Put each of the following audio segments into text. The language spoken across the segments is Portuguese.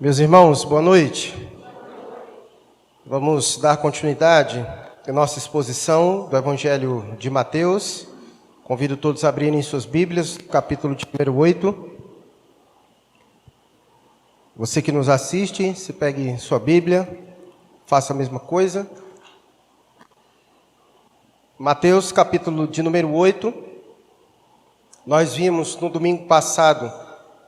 Meus irmãos, boa noite. Vamos dar continuidade à nossa exposição do Evangelho de Mateus. Convido todos a abrirem suas Bíblias, capítulo de número 8. Você que nos assiste, se pegue sua Bíblia, faça a mesma coisa. Mateus, capítulo de número 8. Nós vimos no domingo passado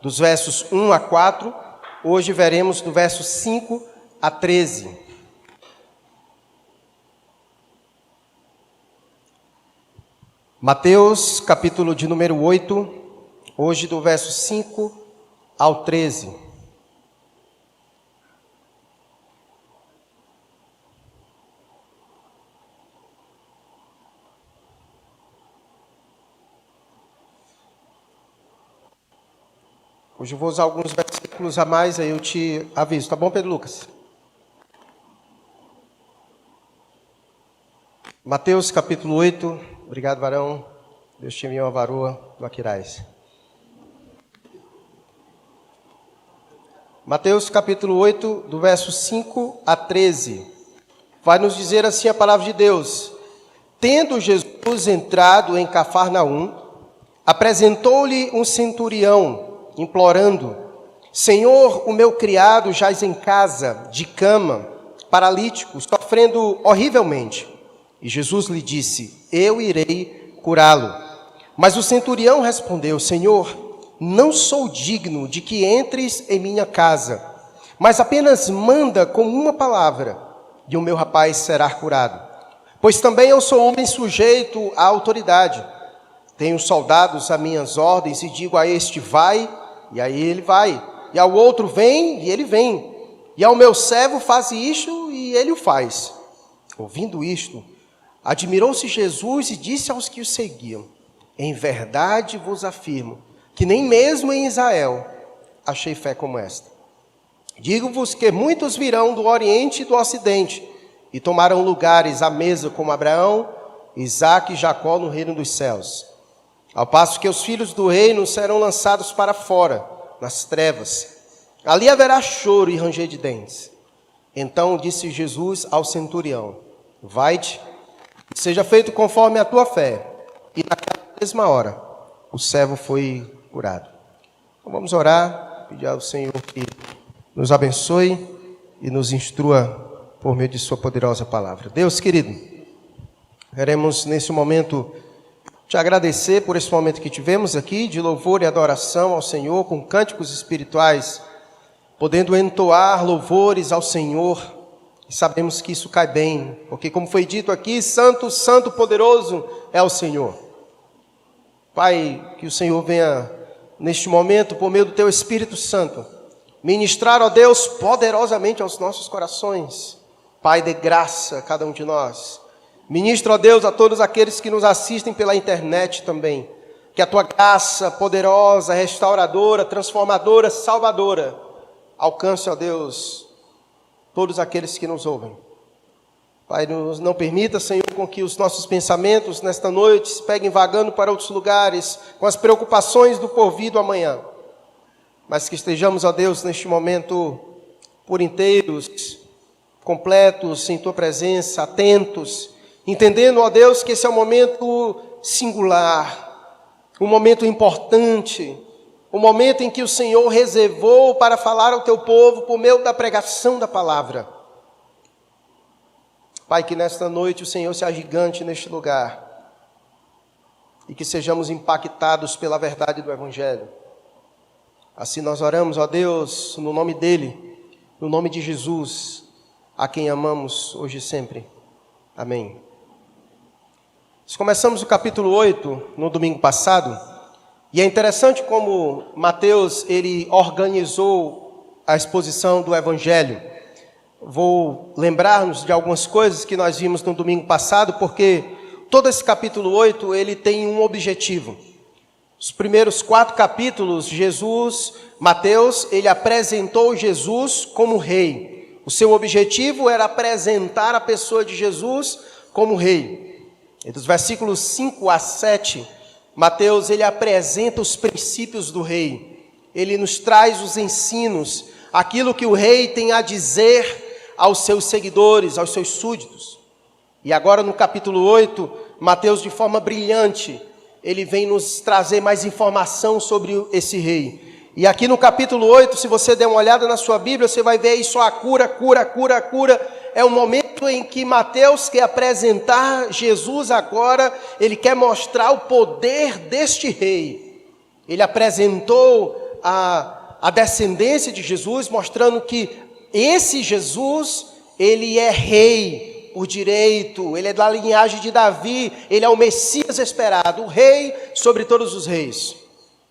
dos versos 1 a 4. Hoje veremos do verso 5 a 13. Mateus, capítulo de número 8, hoje do verso 5 ao 13. Hoje eu vou usar alguns versículos a mais, aí eu te aviso. Tá bom, Pedro Lucas? Mateus, capítulo 8. Obrigado, varão. Deus te enviou uma varoa do Aquiraz. Mateus, capítulo 8, do verso 5 a 13. Vai nos dizer assim a palavra de Deus. Tendo Jesus entrado em Cafarnaum, apresentou-lhe um centurião, implorando: Senhor, o meu criado jaz em casa, de cama, paralítico, sofrendo horrivelmente. E Jesus lhe disse: eu irei curá-lo. Mas o centurião respondeu: Senhor, não sou digno de que entres em minha casa, mas apenas manda com uma palavra, e o meu rapaz será curado. Pois também eu sou homem sujeito à autoridade. Tenho soldados a minhas ordens, e digo a este: vai, e aí ele vai. E ao outro: vem, e ele vem. E ao meu servo: faz isto, e ele o faz. Ouvindo isto, admirou-se Jesus e disse aos que o seguiam: em verdade vos afirmo, que nem mesmo em Israel achei fé como esta. Digo-vos que muitos virão do Oriente e do Ocidente, e tomarão lugares à mesa como Abraão, Isaque e Jacó no reino dos céus. Ao passo que os filhos do reino serão lançados para fora, nas trevas. Ali haverá choro e ranger de dentes. Então disse Jesus ao centurião: vai-te, seja feito conforme a tua fé. E naquela mesma hora, o servo foi curado. Então vamos orar, pedir ao Senhor que nos abençoe e nos instrua por meio de sua poderosa palavra. Deus querido, queremos nesse momento te agradecer por esse momento que tivemos aqui, de louvor e adoração ao Senhor, com cânticos espirituais, podendo entoar louvores ao Senhor. E sabemos que isso cai bem, porque como foi dito aqui, santo, santo, poderoso é o Senhor. Pai, que o Senhor venha neste momento, por meio do teu Espírito Santo, ministrar, ó Deus, poderosamente aos nossos corações. Pai, dê graça a cada um de nós. Ministra, ó Deus, a todos aqueles que nos assistem pela internet também. Que a tua graça poderosa, restauradora, transformadora, salvadora, alcance, ó Deus, todos aqueles que nos ouvem. Pai, não permita, Senhor, com que os nossos pensamentos nesta noite se peguem vagando para outros lugares, com as preocupações do porvir do amanhã. Mas que estejamos, ó Deus, neste momento por inteiros, completos em tua presença, atentos, entendendo, ó Deus, que esse é um momento singular, um momento importante, um momento em que o Senhor reservou para falar ao teu povo por meio da pregação da palavra. Pai, que nesta noite o Senhor se agigante neste lugar e que sejamos impactados pela verdade do Evangelho. Assim nós oramos, ó Deus, no nome dEle, no nome de Jesus, a quem amamos hoje e sempre. Amém. Nós começamos o capítulo 8 no domingo passado, e é interessante como Mateus ele organizou a exposição do Evangelho. Vou lembrar-nos de algumas coisas que nós vimos no domingo passado, porque todo esse capítulo 8 ele tem um objetivo. Os primeiros 4 capítulos, Mateus, ele apresentou Jesus como rei. O seu objetivo era apresentar a pessoa de Jesus como rei. E dos versículos 5 a 7, Mateus ele apresenta os princípios do rei. Ele nos traz os ensinos, aquilo que o rei tem a dizer aos seus seguidores, aos seus súditos. E agora no capítulo 8, Mateus, de forma brilhante, ele vem nos trazer mais informação sobre esse rei. E aqui no capítulo 8, se você der uma olhada na sua Bíblia, você vai ver aí só a cura. É um momento em que Mateus quer apresentar Jesus agora, ele quer mostrar o poder deste rei. Ele apresentou a descendência de Jesus, mostrando que esse Jesus, ele é rei por direito, ele é da linhagem de Davi, ele é o Messias esperado, o rei sobre todos os reis.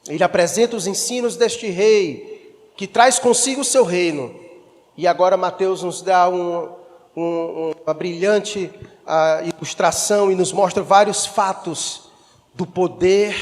Ele apresenta os ensinos deste rei, que traz consigo o seu reino. E agora Mateus nos dá uma brilhante ilustração e nos mostra vários fatos do poder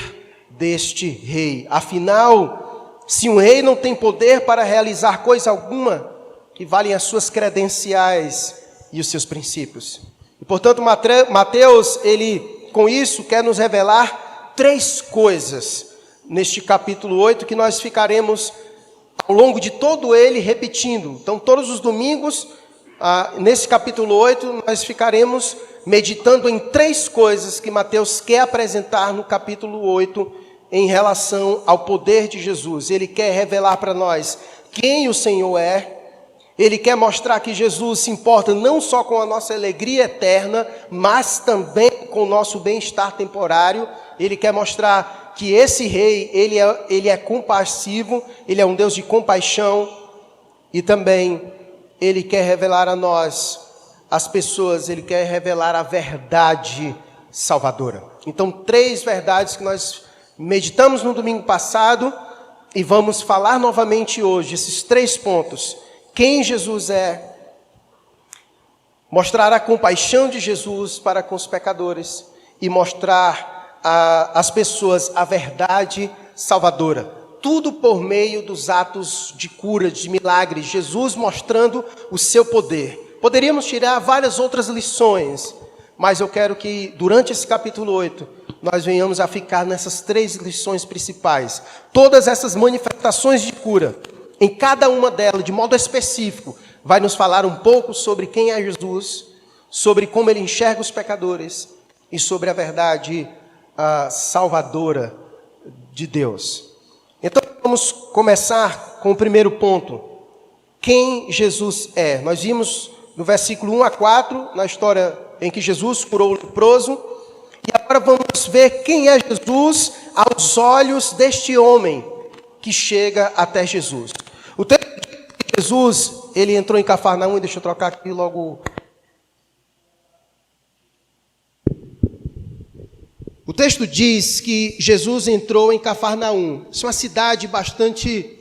deste rei. Afinal, se um rei não tem poder para realizar coisa alguma, que valem as suas credenciais e os seus princípios. E, portanto, Mateus, ele com isso quer nos revelar 3 coisas neste capítulo 8, que nós ficaremos ao longo de todo ele repetindo. Então, todos os domingos, nesse capítulo 8, nós ficaremos meditando em 3 coisas que Mateus quer apresentar no capítulo 8 em relação ao poder de Jesus. Ele quer revelar para nós quem o Senhor é. Ele quer mostrar que Jesus se importa não só com a nossa alegria eterna, mas também com o nosso bem-estar temporário. Ele quer mostrar que esse rei, ele é compassivo, ele é um Deus de compaixão, e também ele quer revelar a nós, as pessoas, ele quer revelar a verdade salvadora. Então, 3 verdades que nós meditamos no domingo passado e vamos falar novamente hoje, esses 3 pontos. Quem Jesus é, mostrar a compaixão de Jesus para com os pecadores e mostrar às pessoas a verdade salvadora. Tudo por meio dos atos de cura, de milagres, Jesus mostrando o seu poder. Poderíamos tirar várias outras lições, mas eu quero que durante esse capítulo 8, nós venhamos a ficar nessas 3 lições principais. Todas essas manifestações de cura, em cada uma delas, de modo específico, vai nos falar um pouco sobre quem é Jesus, sobre como ele enxerga os pecadores e sobre a verdade salvadora de Deus. Então, vamos começar com o primeiro ponto. Quem Jesus é? Nós vimos no versículo 1 a 4, na história em que Jesus curou o leproso, e agora vamos ver quem é Jesus aos olhos deste homem que chega até Jesus. O texto de Jesus, ele entrou em Cafarnaum, e deixa eu trocar aqui logo. O texto diz que Jesus entrou em Cafarnaum. Isso é uma cidade bastante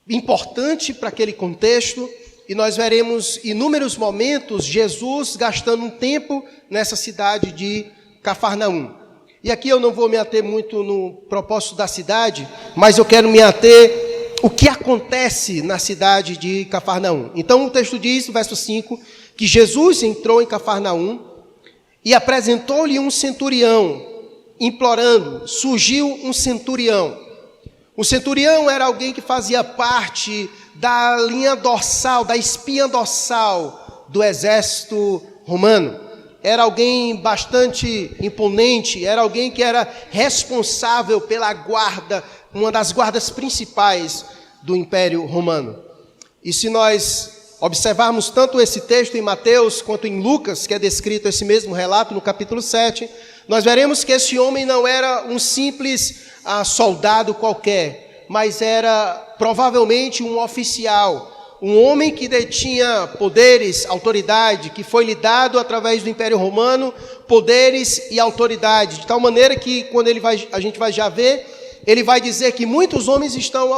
importante para aquele contexto, e nós veremos inúmeros momentos Jesus gastando um tempo nessa cidade de Cafarnaum. E aqui eu não vou me ater muito no propósito da cidade, mas eu quero me ater o que acontece na cidade de Cafarnaum. Então o texto diz, no verso 5, que Jesus entrou em Cafarnaum e apresentou-lhe um centurião, implorando. Surgiu um centurião. O centurião era alguém que fazia parte da linha dorsal, da espinha dorsal do exército romano. Era alguém bastante imponente, era alguém que era responsável pela guarda, uma das guardas principais do Império Romano. E se nós observarmos tanto esse texto em Mateus quanto em Lucas, que é descrito esse mesmo relato no capítulo 7, nós veremos que esse homem não era um simples soldado qualquer, mas era provavelmente um oficial, um homem que detinha poderes, autoridade, que foi lhe dado através do Império Romano, poderes e autoridade, de tal maneira que quando a gente vai já ver, ele vai dizer que muitos homens estão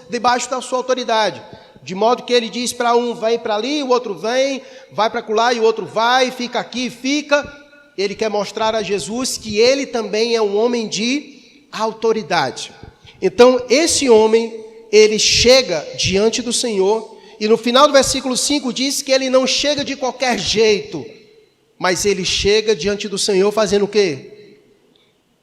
debaixo da sua autoridade. De modo que ele diz para um, vem para ali, o outro vem, vai para lá e o outro vai, fica aqui, fica. Ele quer mostrar a Jesus que ele também é um homem de autoridade. Então, esse homem, ele chega diante do Senhor, e no final do versículo 5 diz que ele não chega de qualquer jeito, mas ele chega diante do Senhor fazendo o quê?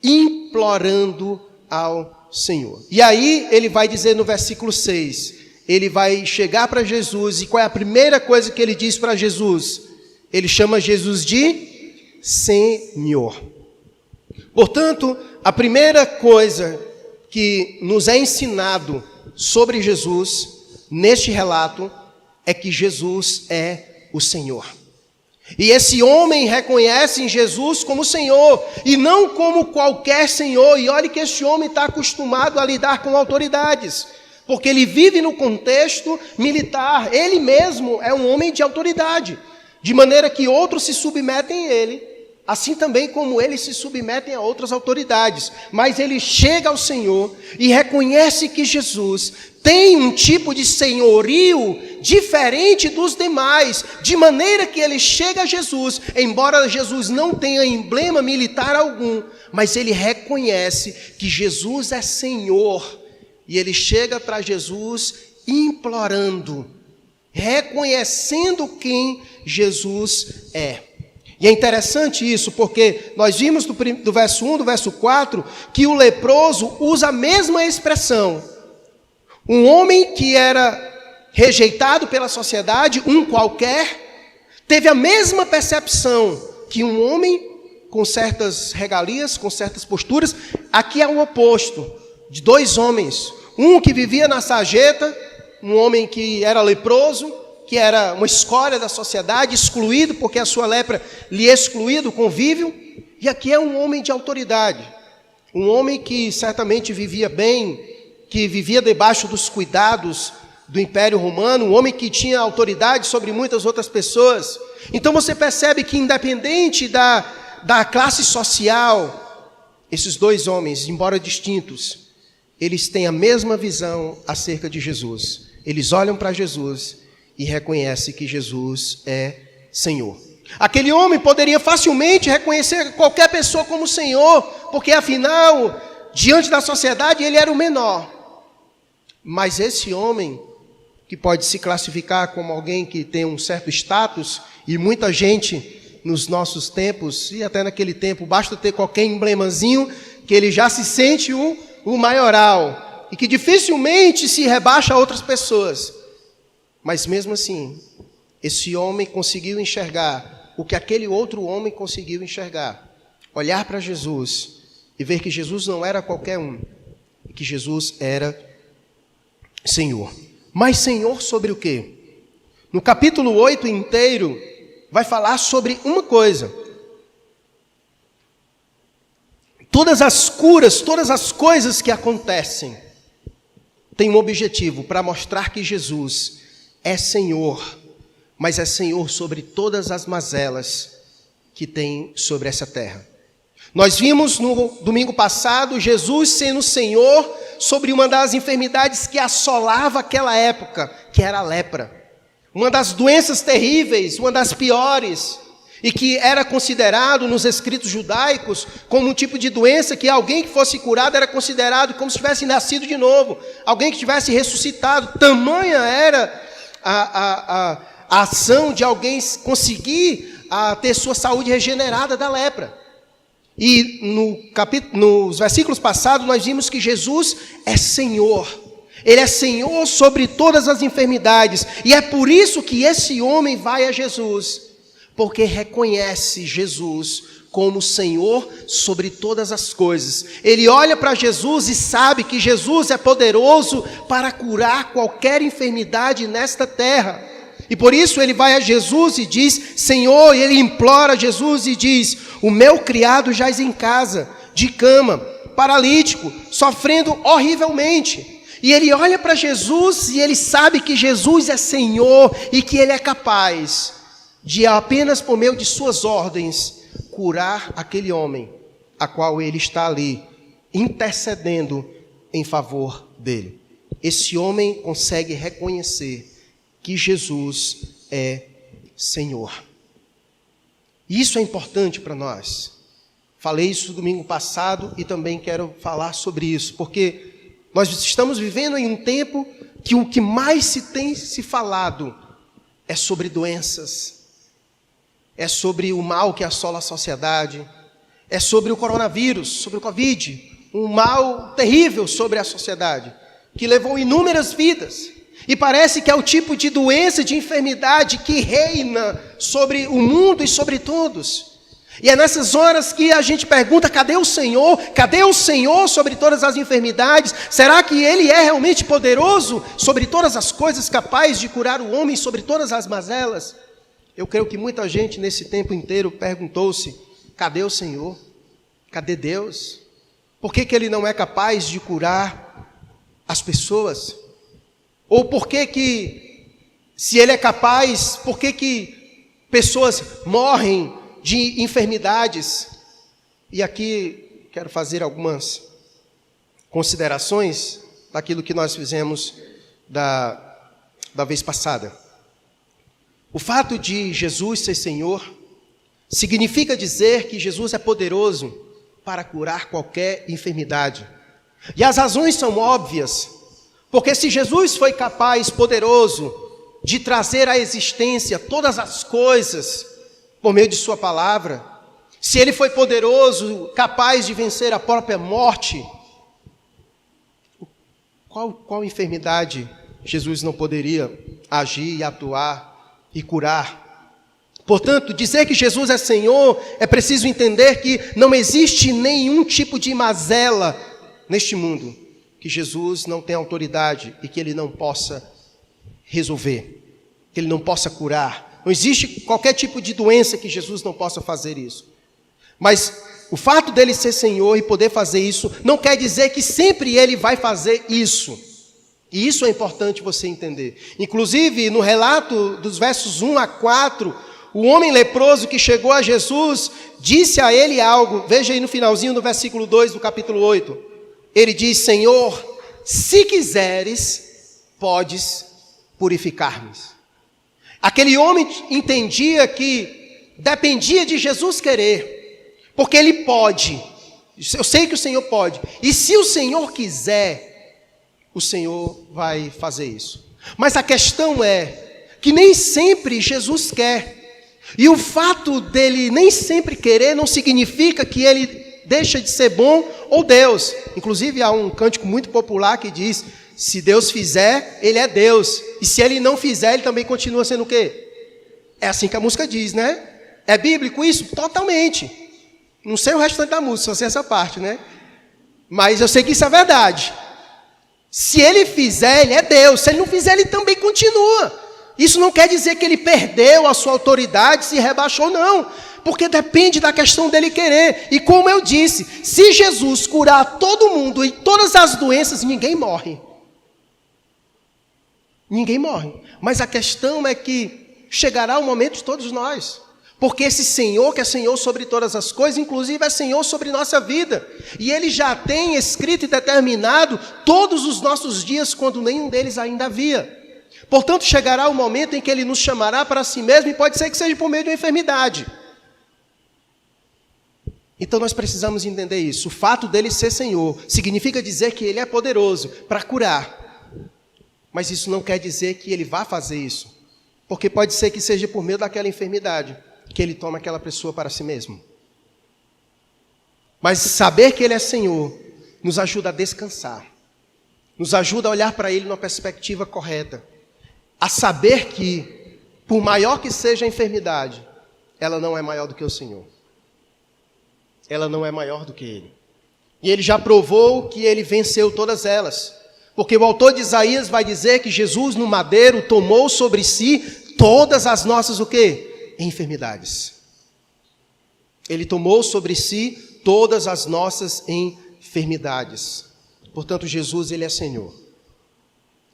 Implorando ao Senhor. E aí ele vai dizer no versículo 6, ele vai chegar para Jesus, e qual é a primeira coisa que ele diz para Jesus? Ele chama Jesus de Senhor. Portanto, a primeira coisa que nos é ensinado sobre Jesus, neste relato, é que Jesus é o Senhor. E esse homem reconhece em Jesus como Senhor, e não como qualquer Senhor. E olhe que esse homem está acostumado a lidar com autoridades, porque ele vive no contexto militar. Ele mesmo é um homem de autoridade, de maneira que outros se submetem a ele, assim também como eles se submetem a outras autoridades. Mas ele chega ao Senhor e reconhece que Jesus tem um tipo de senhorio diferente dos demais, de maneira que ele chega a Jesus, embora Jesus não tenha emblema militar algum, mas ele reconhece que Jesus é Senhor, e ele chega para Jesus implorando, reconhecendo quem Jesus é. E é interessante isso, porque nós vimos do verso 1, do verso 4, que o leproso usa a mesma expressão. Um homem que era rejeitado pela sociedade, um qualquer, teve a mesma percepção que um homem com certas regalias, com certas posturas. Aqui é o oposto, de dois homens. Um que vivia na sarjeta, um homem que era leproso, que era uma escória da sociedade, excluído porque a sua lepra lhe excluía do convívio. E aqui é um homem de autoridade, um homem que certamente vivia bem, que vivia debaixo dos cuidados do Império Romano, um homem que tinha autoridade sobre muitas outras pessoas. Então você percebe que, independente da classe social, esses dois homens, embora distintos, eles têm a mesma visão acerca de Jesus. Eles olham para Jesus e reconhecem que Jesus é Senhor. Aquele homem poderia facilmente reconhecer qualquer pessoa como Senhor, porque afinal, diante da sociedade, ele era o menor. Mas esse homem, que pode se classificar como alguém que tem um certo status, e muita gente nos nossos tempos, e até naquele tempo, basta ter qualquer emblemazinho, que ele já se sente o maioral, e que dificilmente se rebaixa a outras pessoas. Mas mesmo assim, esse homem conseguiu enxergar o que aquele outro homem conseguiu enxergar. Olhar para Jesus e ver que Jesus não era qualquer um, que Jesus era Senhor. Mas Senhor sobre o quê? No capítulo 8 inteiro, vai falar sobre uma coisa. Todas as curas, todas as coisas que acontecem, têm um objetivo, para mostrar que Jesus é Senhor, mas é Senhor sobre todas as mazelas que tem sobre essa terra. Nós vimos no domingo passado Jesus sendo Senhor sobre uma das enfermidades que assolava aquela época, que era a lepra. Uma das doenças terríveis, uma das piores, e que era considerado nos escritos judaicos como um tipo de doença que alguém que fosse curado era considerado como se tivesse nascido de novo, alguém que tivesse ressuscitado. Tamanha era a ação de alguém conseguir ter sua saúde regenerada da lepra. E nos versículos passados nós vimos que Jesus é Senhor. Ele é Senhor sobre todas as enfermidades. E é por isso que esse homem vai a Jesus, porque reconhece Jesus como Senhor sobre todas as coisas. Ele olha para Jesus e sabe que Jesus é poderoso para curar qualquer enfermidade nesta terra. E por isso ele vai a Jesus e diz, Senhor, e ele implora a Jesus e diz, o meu criado jaz em casa, de cama, paralítico, sofrendo horrivelmente. E ele olha para Jesus e ele sabe que Jesus é Senhor e que ele é capaz de apenas por meio de suas ordens curar aquele homem, a qual ele está ali intercedendo em favor dele. Esse homem consegue reconhecer que Jesus é Senhor. E isso é importante para nós. Falei isso domingo passado e também quero falar sobre isso, porque nós estamos vivendo em um tempo que o que mais se tem se falado é sobre doenças, é sobre o mal que assola a sociedade, é sobre o coronavírus, sobre o Covid, um mal terrível sobre a sociedade, que levou inúmeras vidas. E parece que é o tipo de doença, de enfermidade que reina sobre o mundo e sobre todos. E é nessas horas que a gente pergunta, cadê o Senhor? Cadê o Senhor sobre todas as enfermidades? Será que Ele é realmente poderoso sobre todas as coisas, capaz de curar o homem sobre todas as mazelas? Eu creio que muita gente nesse tempo inteiro perguntou-se, cadê o Senhor? Cadê Deus? Por que Ele não é capaz de curar as pessoas? Ou por que, se Ele é capaz, por que pessoas morrem de enfermidades? E aqui quero fazer algumas considerações daquilo que nós fizemos da vez passada. O fato de Jesus ser Senhor significa dizer que Jesus é poderoso para curar qualquer enfermidade. E as razões são óbvias, porque se Jesus foi capaz, poderoso, de trazer à existência todas as coisas por meio de sua palavra, se Ele foi poderoso, capaz de vencer a própria morte, qual enfermidade Jesus não poderia agir e atuar e curar? Portanto, dizer que Jesus é Senhor, é preciso entender que não existe nenhum tipo de mazela neste mundo que Jesus não tem autoridade e que Ele não possa resolver, que Ele não possa curar. Não existe qualquer tipo de doença que Jesus não possa fazer isso. Mas o fato dele ser Senhor e poder fazer isso, não quer dizer que sempre Ele vai fazer isso. E isso é importante você entender. Inclusive, no relato dos versos 1 a 4, o homem leproso que chegou a Jesus, disse a Ele algo. Veja aí no finalzinho do versículo 2 do capítulo 8. Ele diz, Senhor, se quiseres, podes purificar-me. Aquele homem entendia que dependia de Jesus querer, porque Ele pode. Eu sei que o Senhor pode. E se o Senhor quiser, o Senhor vai fazer isso. Mas a questão é que nem sempre Jesus quer. E o fato dele nem sempre querer não significa que Ele deixa de ser bom ou Deus. Inclusive há um cântico muito popular que diz, se Deus fizer, Ele é Deus. E se Ele não fizer, Ele também continua sendo o quê? É assim que a música diz, né? É bíblico isso? Totalmente. Não sei o restante da música, só sei essa parte, né? Mas eu sei que isso é verdade. Se Ele fizer, Ele é Deus. Se Ele não fizer, Ele também continua. Isso não quer dizer que Ele perdeu a sua autoridade, se rebaixou, não. Porque depende da questão dele querer. E como eu disse, se Jesus curar todo mundo e todas as doenças, ninguém morre. Ninguém morre. Mas a questão é que chegará o momento de todos nós. Porque esse Senhor, que é Senhor sobre todas as coisas, inclusive é Senhor sobre nossa vida. E Ele já tem escrito e determinado todos os nossos dias, quando nenhum deles ainda havia. Portanto, chegará o momento em que Ele nos chamará para si mesmo, e pode ser que seja por meio de uma enfermidade. Então nós precisamos entender isso. O fato dele ser Senhor significa dizer que Ele é poderoso para curar. Mas isso não quer dizer que Ele vá fazer isso. Porque pode ser que seja por meio daquela enfermidade que Ele toma aquela pessoa para si mesmo. Mas saber que Ele é Senhor nos ajuda a descansar. Nos ajuda a olhar para Ele numa perspectiva correta. A saber que, por maior que seja a enfermidade, ela não é maior do que o Senhor. Ela não é maior do que Ele. E Ele já provou que Ele venceu todas elas. Porque o autor de Isaías vai dizer que Jesus no madeiro tomou sobre si todas as nossas o quê? Enfermidades. Ele tomou sobre si todas as nossas enfermidades. Portanto, Jesus, Ele é Senhor.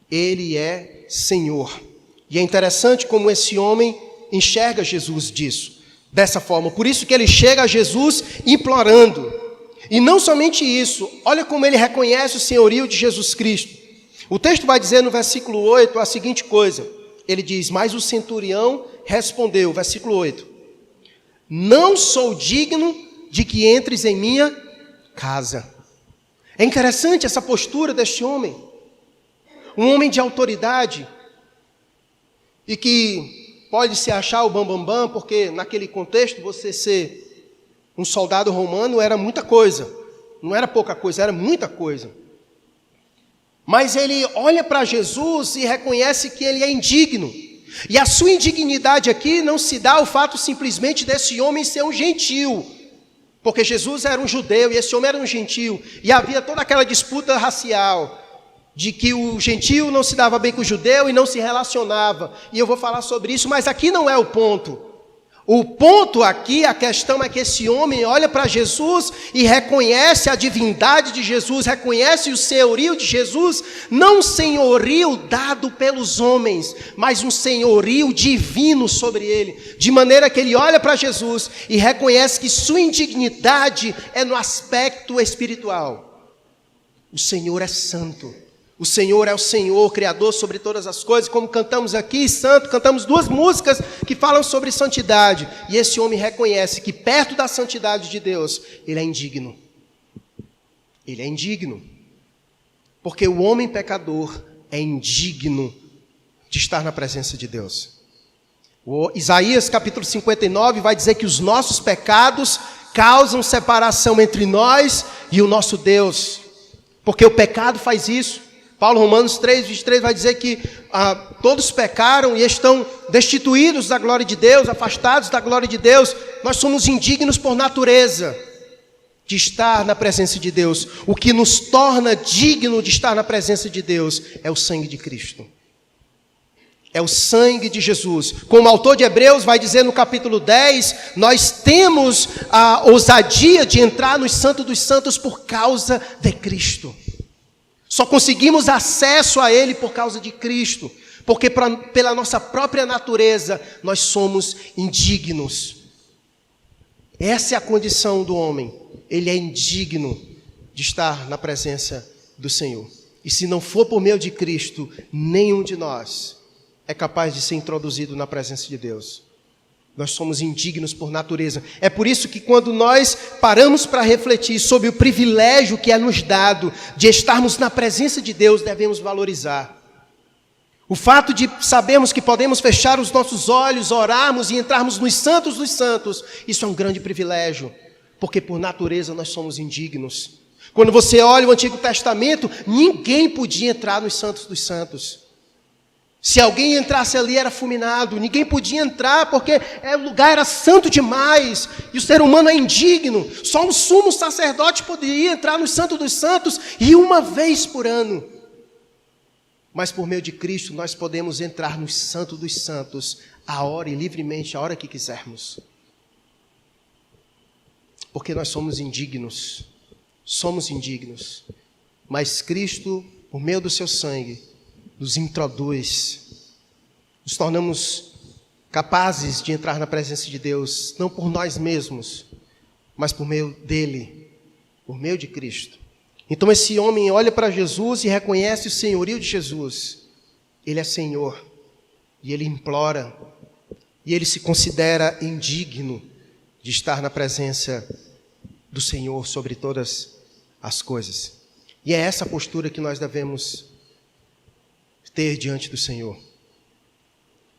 Ele é Senhor. E é interessante como esse homem enxerga Jesus dessa forma. Por isso que ele chega a Jesus implorando. E não somente isso, olha como ele reconhece o senhorio de Jesus Cristo. O texto vai dizer no versículo 8 a seguinte coisa. Ele diz, mas o centurião respondeu, versículo 8. Não sou digno de que entres em minha casa. É interessante essa postura deste homem. Um homem de autoridade. E que pode se achar o bambambam, porque naquele contexto você ser um soldado romano era muita coisa. não era pouca coisa, era muita coisa. Mas ele olha para Jesus e reconhece que ele é indigno. E a sua indignidade aqui não se dá ao fato simplesmente desse homem ser um gentil. Porque Jesus era um judeu e esse homem era um gentil. E havia toda aquela disputa racial, de que o gentil não se dava bem com o judeu e não se relacionava. E eu vou falar sobre isso, mas aqui não é o ponto. O ponto aqui, a questão é que esse homem olha para Jesus e reconhece a divindade de Jesus, reconhece o senhorio de Jesus, não um senhorio dado pelos homens, mas um senhorio divino sobre ele, de maneira que ele olha para Jesus e reconhece que sua indignidade é no aspecto espiritual. O Senhor é santo. O Senhor é o Senhor, Criador sobre todas as coisas, como cantamos aqui, santo, cantamos 2 músicas que falam sobre santidade. E esse homem reconhece que perto da santidade de Deus, ele é indigno. Ele é indigno. Porque o homem pecador é indigno de estar na presença de Deus. O Isaías capítulo 59 vai dizer que os nossos pecados causam separação entre nós e o nosso Deus. Porque o pecado faz isso. Paulo, Romanos 3, 23, vai dizer que todos pecaram e estão destituídos da glória de Deus, afastados da glória de Deus. Nós somos indignos por natureza de estar na presença de Deus. O que nos torna digno de estar na presença de Deus é o sangue de Cristo. É o sangue de Jesus. Como o autor de Hebreus vai dizer no capítulo 10, nós temos a ousadia de entrar no Santo dos Santos por causa de Cristo. Só conseguimos acesso a Ele por causa de Cristo, porque pela nossa própria natureza nós somos indignos. Essa é a condição do homem. Ele é indigno de estar na presença do Senhor. E se não for por meio de Cristo, nenhum de nós é capaz de ser introduzido na presença de Deus. Nós somos indignos por natureza. É por isso que quando nós paramos para refletir sobre o privilégio que é nos dado de estarmos na presença de Deus, devemos valorizar. O fato de sabermos que podemos fechar os nossos olhos, orarmos e entrarmos nos santos dos santos, isso é um grande privilégio, porque por natureza nós somos indignos. Quando você olha o Antigo Testamento, ninguém podia entrar nos santos dos santos. Se alguém entrasse ali era fulminado, ninguém podia entrar porque o lugar era santo demais e o ser humano é indigno. Só o sumo sacerdote poderia entrar no Santo dos Santos e uma vez por ano. Mas por meio de Cristo nós podemos entrar no Santo dos Santos a hora e livremente, a hora que quisermos. Porque nós somos indignos, mas Cristo, por meio do seu sangue, nos introduz, nos tornamos capazes de entrar na presença de Deus, não por nós mesmos, mas por meio dele, por meio de Cristo. Então esse homem olha para Jesus e reconhece o senhorio de Jesus. Ele é Senhor, e ele implora, e ele se considera indigno de estar na presença do Senhor sobre todas as coisas. E é essa postura que nós devemos ter diante do Senhor.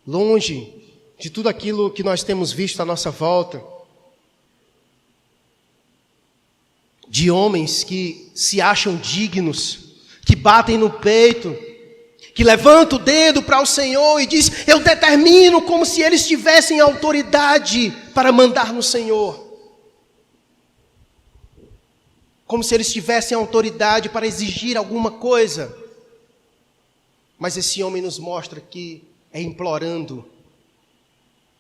Longe de tudo aquilo que nós temos visto à nossa volta, de homens que se acham dignos, que batem no peito, que levantam o dedo para o Senhor e diz: eu determino, como se eles tivessem autoridade para mandar no Senhor. Como se eles tivessem autoridade para exigir alguma coisa. Mas esse homem nos mostra que é implorando.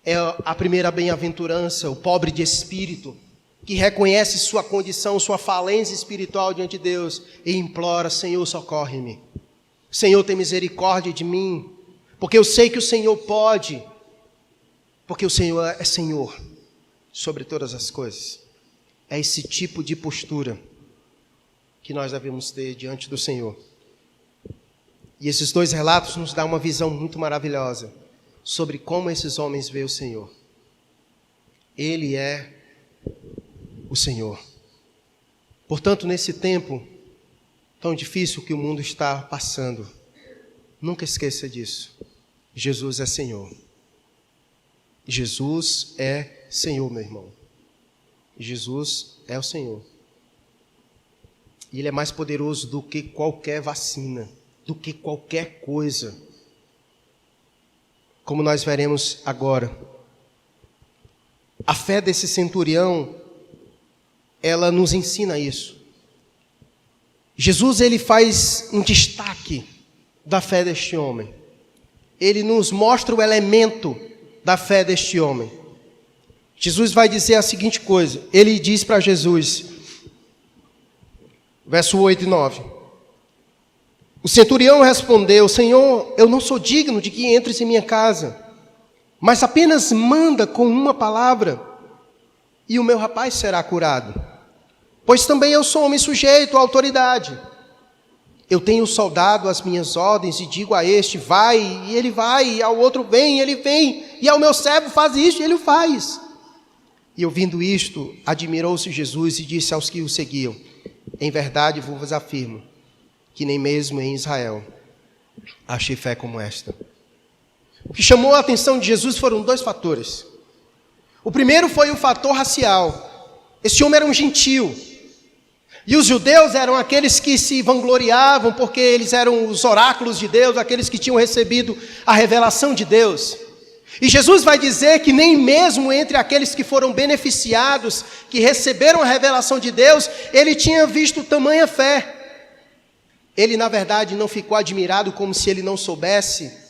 É a primeira bem-aventurança, o pobre de espírito, que reconhece sua condição, sua falência espiritual diante de Deus e implora: Senhor, socorre-me. Senhor, tem misericórdia de mim, porque eu sei que o Senhor pode, porque o Senhor é Senhor sobre todas as coisas. É esse tipo de postura que nós devemos ter diante do Senhor. E esses 2 relatos nos dão uma visão muito maravilhosa sobre como esses homens veem o Senhor. Ele é o Senhor. Portanto, nesse tempo tão difícil que o mundo está passando, nunca esqueça disso. Jesus é Senhor. Jesus é Senhor, meu irmão. Jesus é o Senhor. E Ele é mais poderoso do que qualquer vacina, do que qualquer coisa. Como nós veremos agora. A fé desse centurião, ela nos ensina isso. Jesus, ele faz um destaque da fé deste homem. Ele nos mostra o elemento da fé deste homem. Jesus vai dizer a seguinte coisa. Ele diz para Jesus, verso 8 e 9. O centurião respondeu, Senhor, eu não sou digno de que entres em minha casa, mas apenas manda com uma palavra, e o meu rapaz será curado. Pois também eu sou homem sujeito à autoridade. Eu tenho soldado às minhas ordens e digo a este, vai, e ele vai, e ao outro vem, e ele vem, e ao meu servo faz isto, e ele o faz. E ouvindo isto, admirou-se Jesus e disse aos que o seguiam, em verdade vos afirmo, que nem mesmo em Israel achei fé como esta. O que chamou a atenção de Jesus foram dois fatores. O primeiro foi o fator racial. Esse homem era um gentio. E os judeus eram aqueles que se vangloriavam porque eles eram os oráculos de Deus, aqueles que tinham recebido a revelação de Deus. E Jesus vai dizer que nem mesmo entre aqueles que foram beneficiados, que receberam a revelação de Deus, ele tinha visto tamanha fé. Ele, na verdade, não ficou admirado como se ele não soubesse,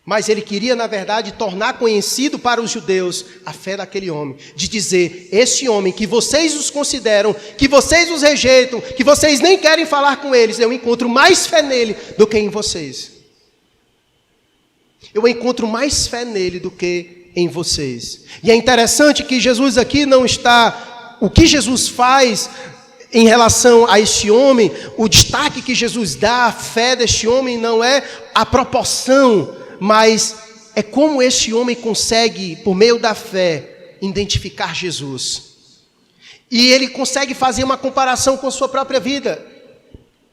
mas ele queria, na verdade, tornar conhecido para os judeus a fé daquele homem. De dizer, esse homem que vocês os consideram, que vocês os rejeitam, que vocês nem querem falar com eles, eu encontro mais fé nele do que em vocês. Eu encontro mais fé nele do que em vocês. E é interessante que Jesus aqui não está... O que Jesus faz em relação a este homem, o destaque que Jesus dá à fé deste homem não é a proporção, mas é como este homem consegue, por meio da fé, identificar Jesus. E ele consegue fazer uma comparação com a sua própria vida.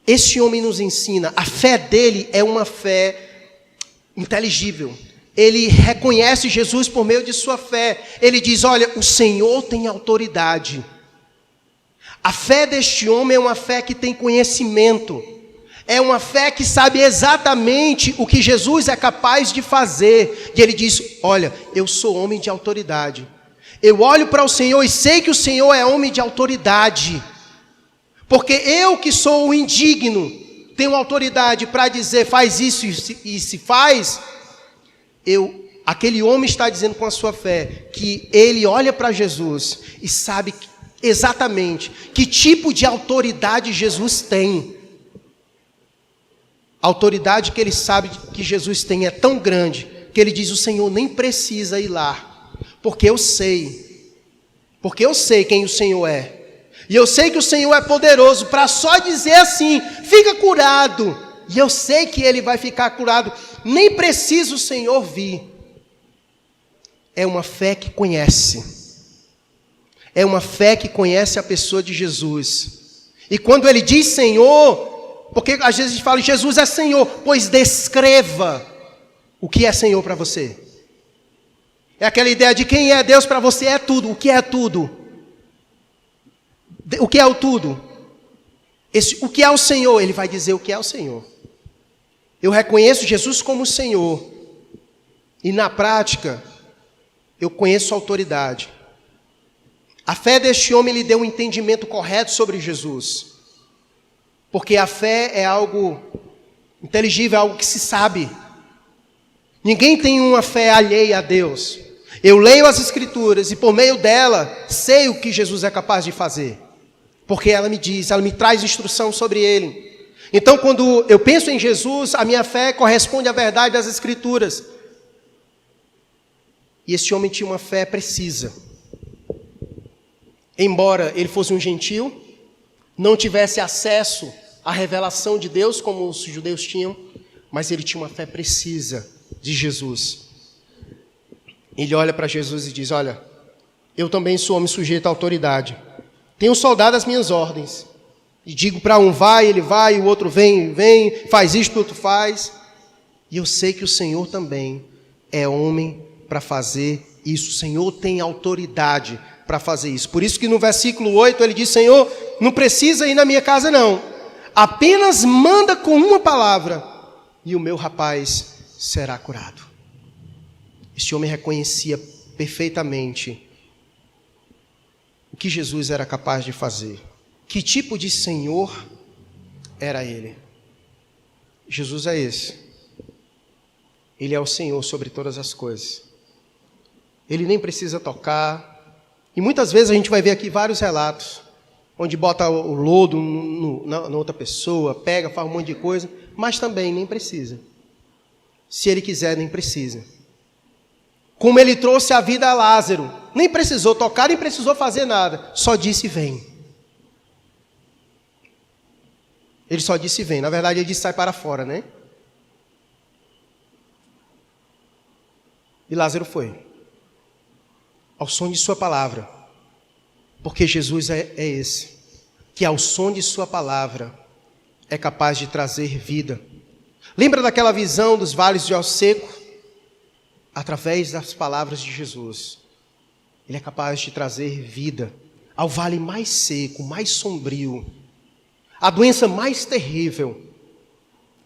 Este homem nos ensina, a fé dele é uma fé inteligível. Ele reconhece Jesus por meio de sua fé. Ele diz, olha, o Senhor tem autoridade. A fé deste homem é uma fé que tem conhecimento. É uma fé que sabe exatamente o que Jesus é capaz de fazer. E ele diz, olha, eu sou homem de autoridade. Eu olho para o Senhor e sei que o Senhor é homem de autoridade. Porque eu que sou o indigno, tenho autoridade para dizer, faz isso e se faz. Aquele homem está dizendo com a sua fé, que ele olha para Jesus e sabe exatamente que tipo de autoridade Jesus tem. A autoridade que ele sabe que Jesus tem é tão grande, que ele diz, o Senhor nem precisa ir lá, porque eu sei quem o Senhor é. E eu sei que o Senhor é poderoso para só dizer assim, fica curado. E eu sei que ele vai ficar curado, nem precisa o Senhor vir. É uma fé que conhece. É uma fé que conhece a pessoa de Jesus. E quando ele diz Senhor, porque às vezes a gente fala, Jesus é Senhor, pois descreva o que é Senhor para você. É aquela ideia de quem é Deus para você é tudo. O que é tudo? O que é o tudo? O que é o Senhor? Ele vai dizer o que é o Senhor. Eu reconheço Jesus como Senhor. E na prática, eu conheço a autoridade. A fé deste homem lhe deu um entendimento correto sobre Jesus. Porque a fé é algo inteligível, é algo que se sabe. Ninguém tem uma fé alheia a Deus. Eu leio as Escrituras e por meio dela sei o que Jesus é capaz de fazer. Porque ela me diz, ela me traz instrução sobre ele. Então quando eu penso em Jesus, a minha fé corresponde à verdade das Escrituras. E esse homem tinha uma fé precisa. Embora ele fosse um gentio, não tivesse acesso à revelação de Deus como os judeus tinham, mas ele tinha uma fé precisa de Jesus. Ele olha para Jesus e diz, olha, eu também sou homem sujeito à autoridade. Tenho soldado às minhas ordens. E digo para um vai, ele vai, o outro vem, faz isto, o outro faz. E eu sei que o Senhor também é homem para fazer isso. O Senhor tem autoridade para fazer isso. Por isso que no versículo 8 ele diz, Senhor, não precisa ir na minha casa não. Apenas manda com uma palavra e o meu rapaz será curado. Este homem reconhecia perfeitamente o que Jesus era capaz de fazer. Que tipo de Senhor era Ele? Jesus é esse. Ele é o Senhor sobre todas as coisas. Ele nem precisa tocar. E muitas vezes a gente vai ver aqui vários relatos, onde bota o lodo na outra pessoa, pega, faz um monte de coisa, mas também nem precisa. Se Ele quiser, nem precisa. Como Ele trouxe a vida a Lázaro, nem precisou tocar, nem precisou fazer nada, só disse vem. Ele só disse vem, na verdade Ele disse sai para fora, né? E Lázaro foi, ao som de sua palavra, porque Jesus é esse, que ao som de sua palavra é capaz de trazer vida. Lembra daquela visão dos vales de ossos secos? Através das palavras de Jesus, Ele é capaz de trazer vida ao vale mais seco, mais sombrio, a doença mais terrível.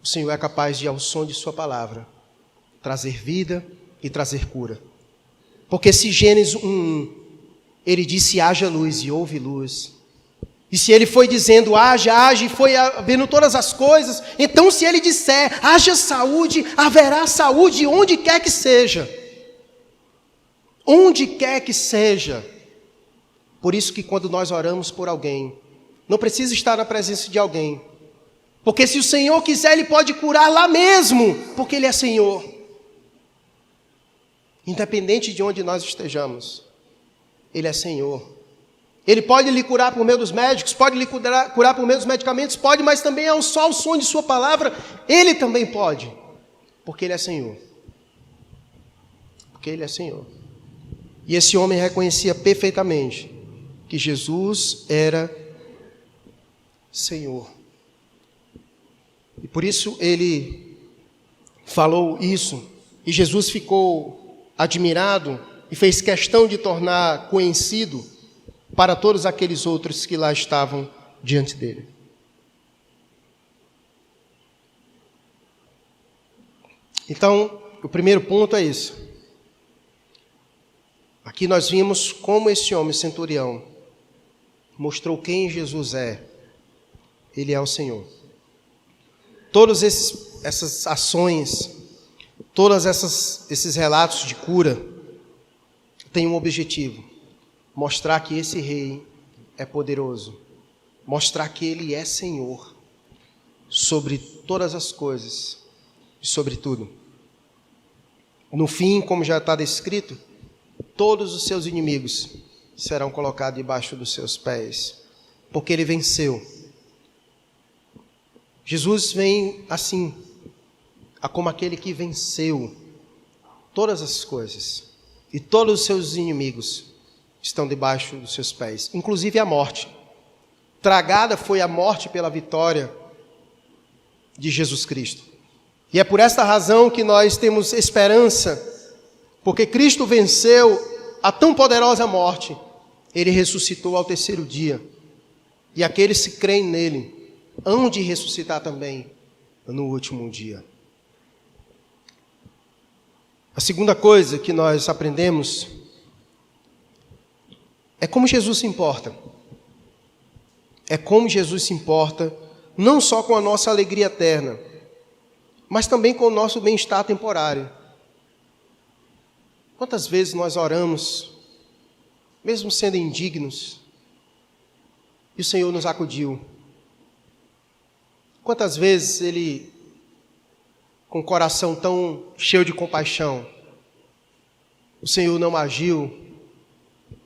O Senhor é capaz de, ao som de sua palavra, trazer vida e trazer cura. Porque se Gênesis 1, Ele disse haja luz e houve luz, e se Ele foi dizendo haja e foi vendo todas as coisas, então se Ele disser haja saúde, haverá saúde onde quer que seja. Onde quer que seja. Por isso que quando nós oramos por alguém, não precisa estar na presença de alguém, porque se o Senhor quiser, Ele pode curar lá mesmo, porque Ele é Senhor. Independente de onde nós estejamos, Ele é Senhor. Ele pode lhe curar por meio dos médicos, pode lhe curar por meio dos medicamentos, pode, mas também é só o som de sua palavra, Ele também pode, porque Ele é Senhor. Porque Ele é Senhor. E esse homem reconhecia perfeitamente que Jesus era Senhor. E por isso ele falou isso, e Jesus ficou admirado e fez questão de tornar conhecido para todos aqueles outros que lá estavam diante dele. Então, o primeiro ponto é isso. Aqui nós vimos como esse homem centurião mostrou quem Jesus é. Ele é o Senhor. Todas essas ações, todos esses relatos de cura têm um objetivo: mostrar que esse rei é poderoso, mostrar que ele é Senhor sobre todas as coisas e sobre tudo. No fim, como já está descrito, todos os seus inimigos serão colocados debaixo dos seus pés, porque ele venceu. Jesus vem assim, como aquele que venceu todas as coisas, e todos os seus inimigos estão debaixo dos seus pés, inclusive a morte. Tragada foi a morte pela vitória de Jesus Cristo. E é por esta razão que nós temos esperança, porque Cristo venceu a tão poderosa morte. Ele ressuscitou ao terceiro dia, e aqueles que creem nele hão de ressuscitar também no último dia. A segunda coisa que nós aprendemos é como Jesus se importa. É como Jesus se importa, não só com a nossa alegria eterna, mas também com o nosso bem-estar temporário. Quantas vezes nós oramos, mesmo sendo indignos, e o Senhor nos acudiu? Quantas vezes Ele, com o coração tão cheio de compaixão, o Senhor não agiu,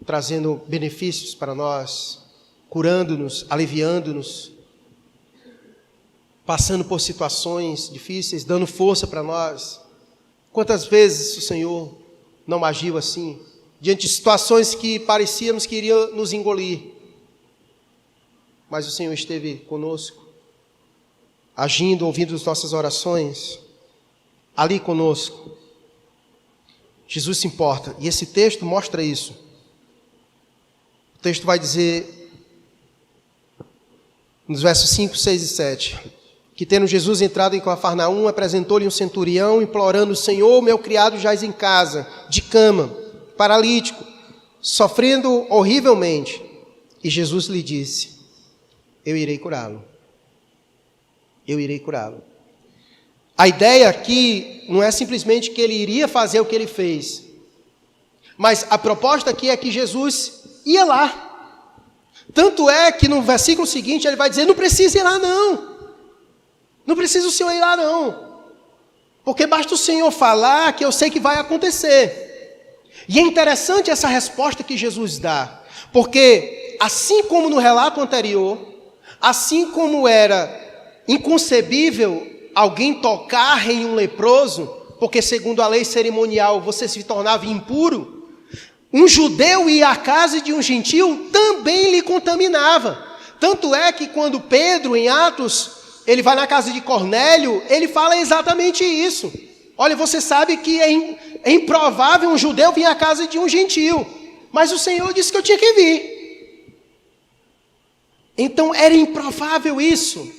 trazendo benefícios para nós, curando-nos, aliviando-nos, passando por situações difíceis, dando força para nós? Quantas vezes o Senhor não agiu assim, diante de situações que parecíamos que iriam nos engolir, mas o Senhor esteve conosco, agindo, ouvindo as nossas orações, ali conosco. Jesus se importa, e esse texto mostra isso. O texto vai dizer nos versos 5, 6 e 7, que tendo Jesus entrado em Cafarnaum, apresentou-lhe um centurião, implorando: Senhor, meu criado jaz em casa, de cama, paralítico, sofrendo horrivelmente. E Jesus lhe disse: eu irei curá-lo. Eu irei curá-lo. A ideia aqui não é simplesmente que ele iria fazer o que ele fez, mas a proposta aqui é que Jesus ia lá. Tanto é que no versículo seguinte ele vai dizer: não precisa ir lá não. Não precisa o Senhor ir lá não. Porque basta o Senhor falar que eu sei que vai acontecer. E é interessante essa resposta que Jesus dá. Porque assim como no relato anterior, assim como era inconcebível alguém tocar em um leproso, porque segundo a lei cerimonial você se tornava impuro, um judeu ia à casa de um gentil também lhe contaminava. Tanto é que quando Pedro, em Atos, ele vai na casa de Cornélio, ele fala exatamente isso. Olha, você sabe que é improvável um judeu vir à casa de um gentil, mas o Senhor disse que eu tinha que vir. Então era improvável isso.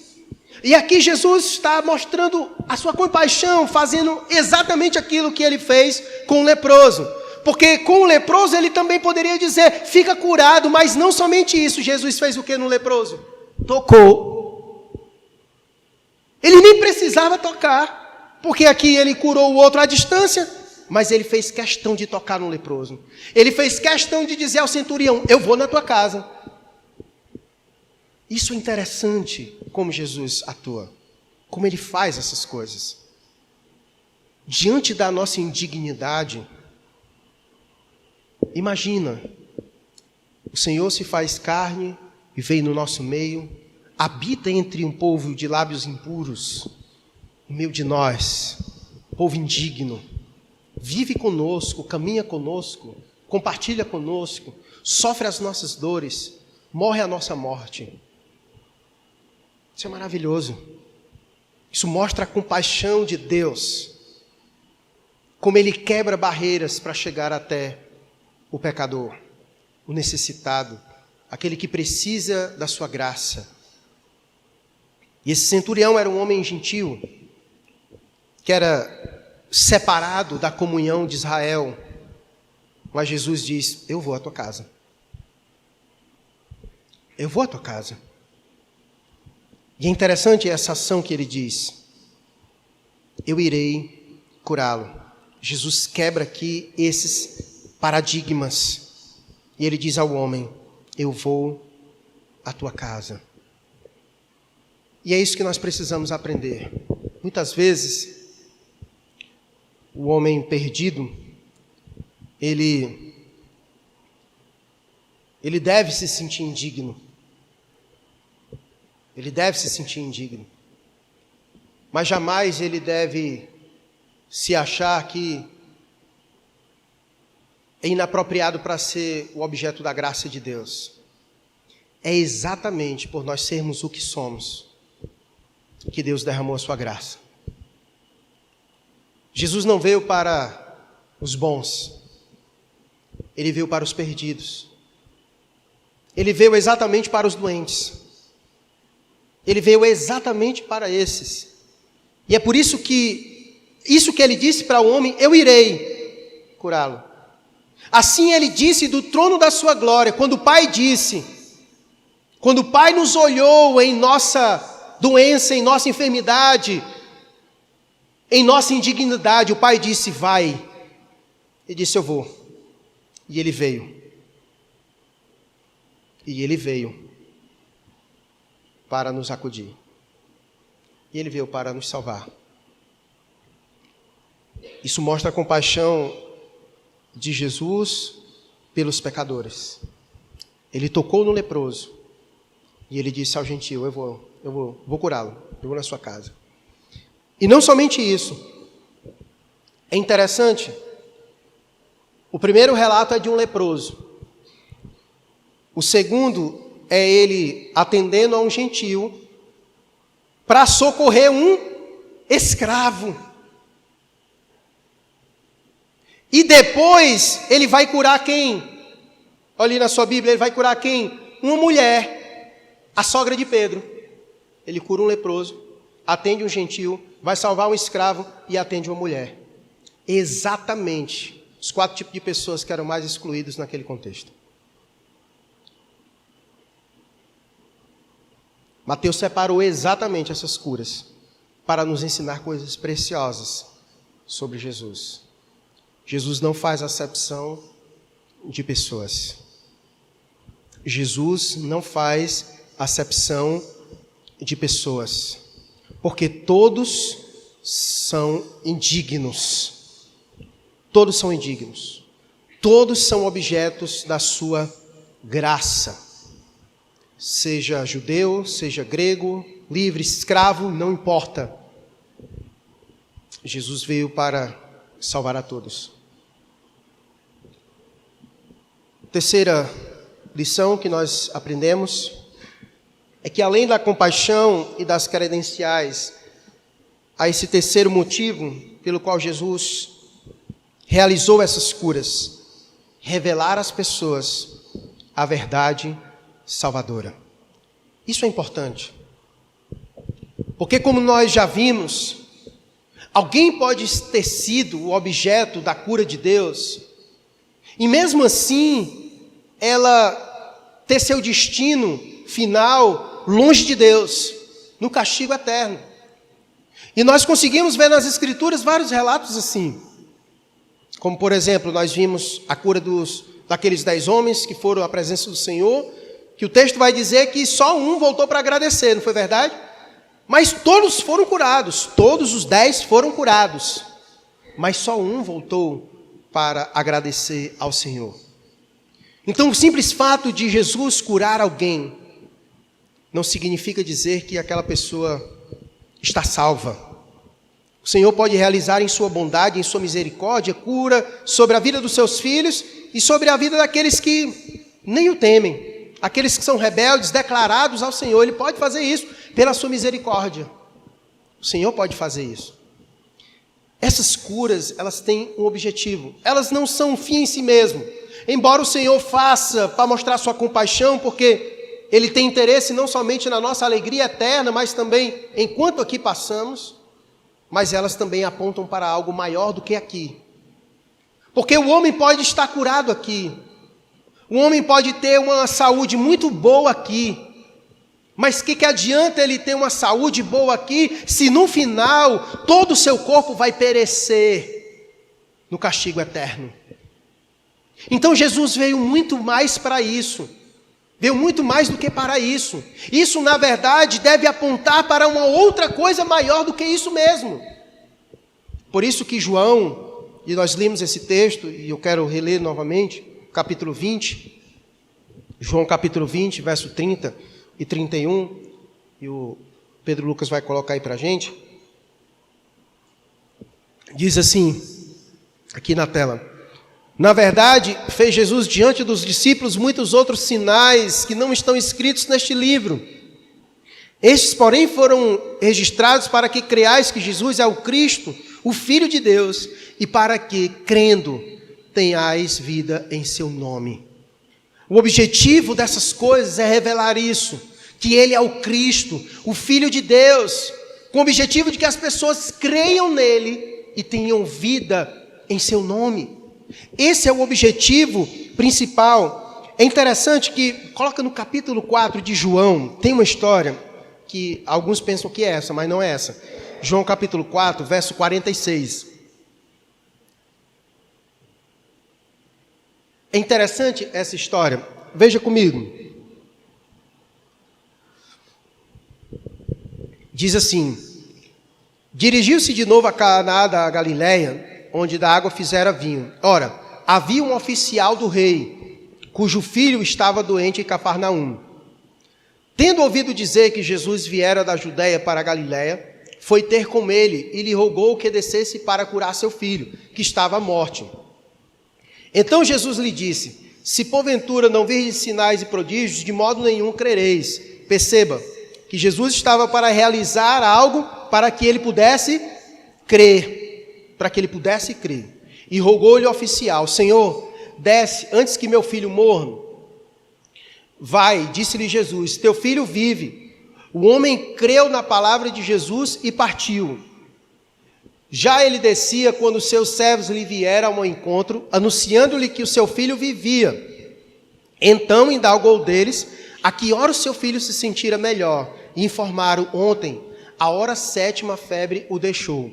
E aqui Jesus está mostrando a sua compaixão, fazendo exatamente aquilo que ele fez com o leproso. Porque com o leproso ele também poderia dizer: fica curado, mas não somente isso. Jesus fez o que no leproso? Tocou. Ele nem precisava tocar, porque aqui ele curou o outro à distância, mas ele fez questão de tocar no leproso. Ele fez questão de dizer ao centurião: eu vou na tua casa. Isso é interessante como Jesus atua, como ele faz essas coisas. Diante da nossa indignidade, imagina, o Senhor se faz carne e veio no nosso meio, habita entre um povo de lábios impuros, no meio de nós, povo indigno, vive conosco, caminha conosco, compartilha conosco, sofre as nossas dores, morre a nossa morte. Isso é maravilhoso. Isso mostra a compaixão de Deus, como Ele quebra barreiras para chegar até o pecador, o necessitado, aquele que precisa da sua graça. E esse centurião era um homem gentil, que era separado da comunhão de Israel. Mas Jesus diz: eu vou à tua casa. Eu vou à tua casa. E é interessante essa ação que ele diz: eu irei curá-lo. Jesus quebra aqui esses paradigmas. E ele diz ao homem: eu vou à tua casa. E é isso que nós precisamos aprender. Muitas vezes, o homem perdido, ele deve se sentir indigno. Ele deve se sentir indigno. Mas jamais ele deve se achar que é inapropriado para ser o objeto da graça de Deus. É exatamente por nós sermos o que somos que Deus derramou a sua graça. Jesus não veio para os bons. Ele veio para os perdidos. Ele veio exatamente para os doentes. Ele veio exatamente para esses. E é por isso que ele disse para o homem: eu irei curá-lo. Assim ele disse do trono da sua glória, quando o Pai disse, quando o Pai nos olhou em nossa doença, em nossa enfermidade, em nossa indignidade, o Pai disse: vai. Ele disse: eu vou. E ele veio. E ele veio para nos acudir. E ele veio para nos salvar. Isso mostra a compaixão de Jesus pelos pecadores. Ele tocou no leproso e ele disse ao gentil: eu vou curá-lo, eu vou na sua casa. E não somente isso. É interessante, o primeiro relato é de um leproso. O segundo é ele atendendo a um gentil para socorrer um escravo. E depois ele vai curar quem? Olha ali na sua Bíblia, ele vai curar quem? Uma mulher, a sogra de Pedro. ele cura um leproso, atende um gentil, vai salvar um escravo e atende uma mulher. Exatamente os 4 tipos de pessoas que eram mais excluídos naquele contexto. Mateus separou exatamente essas curas para nos ensinar coisas preciosas sobre Jesus. Jesus não faz acepção de pessoas. Jesus não faz acepção de pessoas, porque todos são indignos. Todos são indignos. Todos são objetos da sua graça. Seja judeu, seja grego, livre, escravo, não importa. Jesus veio para salvar a todos. Terceira lição que nós aprendemos é que, além da compaixão e das credenciais, há esse terceiro motivo pelo qual Jesus realizou essas curas: revelar às pessoas a verdade salvadora. Isso é importante, porque, como nós já vimos, alguém pode ter sido o objeto da cura de Deus e mesmo assim ela ter seu destino final longe de Deus, no castigo eterno. E nós conseguimos ver nas Escrituras vários relatos assim. Como, por exemplo, nós vimos a cura daqueles 10 homens que foram à presença do Senhor, que o texto vai dizer que só um voltou para agradecer, não foi verdade? Mas todos foram curados, todos os 10 foram curados, mas só um voltou para agradecer ao Senhor. Então, o simples fato de Jesus curar alguém não significa dizer que aquela pessoa está salva. O Senhor pode realizar em sua bondade, em sua misericórdia, cura sobre a vida dos seus filhos e sobre a vida daqueles que nem o temem. Aqueles que são rebeldes, declarados ao Senhor. Ele pode fazer isso pela sua misericórdia. O Senhor pode fazer isso. Essas curas, elas têm um objetivo. Elas não são um fim em si mesmo. Embora o Senhor faça para mostrar sua compaixão, porque Ele tem interesse não somente na nossa alegria eterna, mas também enquanto aqui passamos, mas elas também apontam para algo maior do que aqui. Porque o homem pode estar curado aqui. O homem pode ter uma saúde muito boa aqui, mas o que adianta ele ter uma saúde boa aqui, se no final todo o seu corpo vai perecer no castigo eterno? Então Jesus veio muito mais para isso, veio muito mais do que para isso. Isso, na verdade, deve apontar para uma outra coisa maior do que isso mesmo. Por isso que João, e nós lemos esse texto, e eu quero reler novamente, capítulo 20, João capítulo 20, verso 30 e 31, e o Pedro Lucas vai colocar aí para a gente. Diz assim, aqui na tela: na verdade, fez Jesus diante dos discípulos muitos outros sinais que não estão escritos neste livro. Estes, porém, foram registrados para que creiais que Jesus é o Cristo, o Filho de Deus, e para que, crendo, tenhais vida em seu nome. O objetivo dessas coisas é revelar isso, que Ele é o Cristo, o Filho de Deus, com o objetivo de que as pessoas creiam nele e tenham vida em seu nome. Esse é o objetivo principal. É interessante que, coloca no capítulo 4 de João, tem uma história que alguns pensam que é essa, mas não é essa. João capítulo 4, verso 46. É interessante essa história. Veja comigo. Diz assim: dirigiu-se de novo a Caná da Galileia, onde da água fizera vinho. Ora, havia um oficial do rei, cujo filho estava doente em Cafarnaum. Tendo ouvido dizer que Jesus viera da Judeia para a Galileia, foi ter com ele e lhe rogou que descesse para curar seu filho, que estava à morte. Então Jesus lhe disse: se porventura não virdes sinais e prodígios, de modo nenhum crereis. Perceba que Jesus estava para realizar algo para que ele pudesse crer. Para que ele pudesse crer. E rogou-lhe o oficial: Senhor, desce antes que meu filho morra. Vai, disse-lhe Jesus, teu filho vive. O homem creu na palavra de Jesus e partiu. Já ele descia quando seus servos lhe vieram ao encontro, anunciando-lhe que o seu filho vivia. Então indagou deles a que hora o seu filho se sentira melhor, e informaram ontem, a hora 7ª a febre o deixou.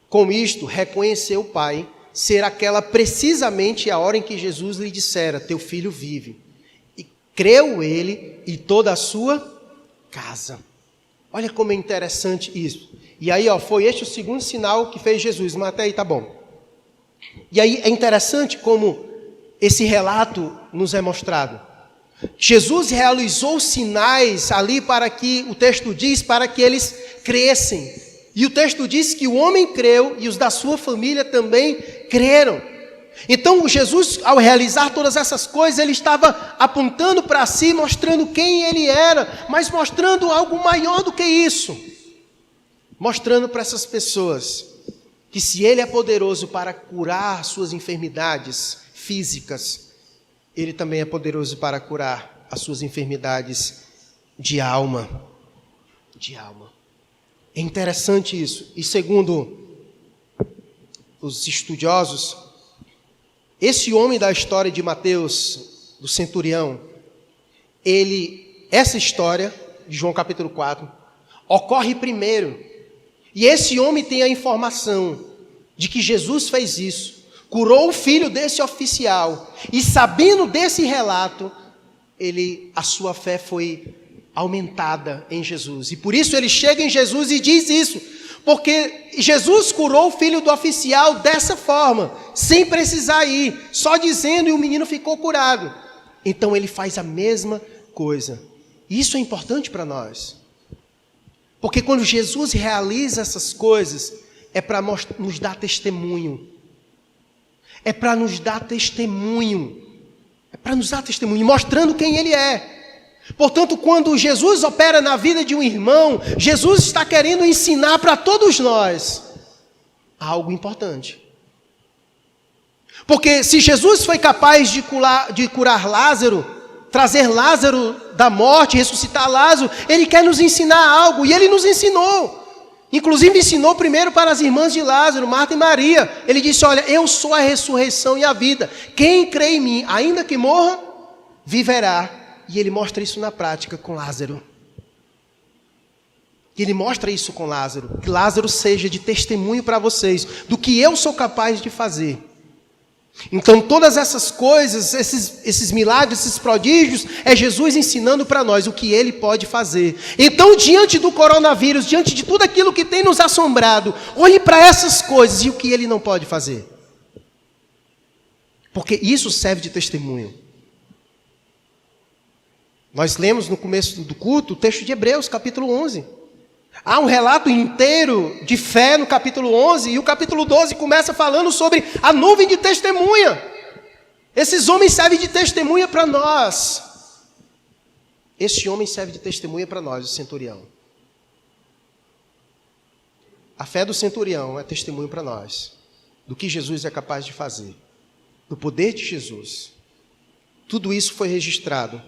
Com isto, reconheceu o pai ser aquela precisamente a hora em que Jesus lhe dissera, teu filho vive. E creu ele e toda a sua casa. Olha como é interessante isso. E aí, foi este o segundo sinal que fez Jesus, mas até aí tá bom. E aí é interessante como esse relato nos é mostrado. Jesus realizou sinais ali para que, o texto diz, para que eles crescem. E o texto diz que o homem creu e os da sua família também creram. Então Jesus, ao realizar todas essas coisas, ele estava apontando para si, mostrando quem ele era, mas mostrando algo maior do que isso. Mostrando para essas pessoas que se ele é poderoso para curar suas enfermidades físicas, ele também é poderoso para curar as suas enfermidades de alma. De alma. É interessante isso. E segundo os estudiosos, esse homem da história de Mateus, do centurião, essa história de João capítulo 4, ocorre primeiro. E esse homem tem a informação de que Jesus fez isso, curou o filho desse oficial, e sabendo desse relato, a sua fé foi aumentada em Jesus. E por isso ele chega em Jesus e diz isso, porque Jesus curou o filho do oficial dessa forma, sem precisar ir, só dizendo, e o menino ficou curado. Então ele faz a mesma coisa. Isso é importante para nós. Porque quando Jesus realiza essas coisas, é para nos dar testemunho. É para nos dar testemunho. É para nos dar testemunho, mostrando quem ele é. Portanto, quando Jesus opera na vida de um irmão, Jesus está querendo ensinar para todos nós algo importante. Porque se Jesus foi capaz de curar Lázaro, trazer Lázaro da morte, ressuscitar Lázaro, ele quer nos ensinar algo, e ele nos ensinou. Inclusive ensinou primeiro para as irmãs de Lázaro, Marta e Maria. Ele disse, olha, eu sou a ressurreição e a vida. Quem crê em mim, ainda que morra, viverá. E ele mostra isso na prática com Lázaro. E ele mostra isso com Lázaro. Que Lázaro seja de testemunho para vocês do que eu sou capaz de fazer. Então todas essas coisas, esses milagres, esses prodígios, é Jesus ensinando para nós o que ele pode fazer. Então diante do coronavírus, diante de tudo aquilo que tem nos assombrado, olhe para essas coisas e o que ele não pode fazer. Porque isso serve de testemunho. Nós lemos no começo do culto o texto de Hebreus, capítulo 11. Há um relato inteiro de fé no capítulo 11, e o capítulo 12 começa falando sobre a nuvem de testemunha. Esses homens servem de testemunha para nós. Esse homem serve de testemunha para nós, o centurião. A fé do centurião é testemunho para nós, do que Jesus é capaz de fazer, do poder de Jesus. Tudo isso foi registrado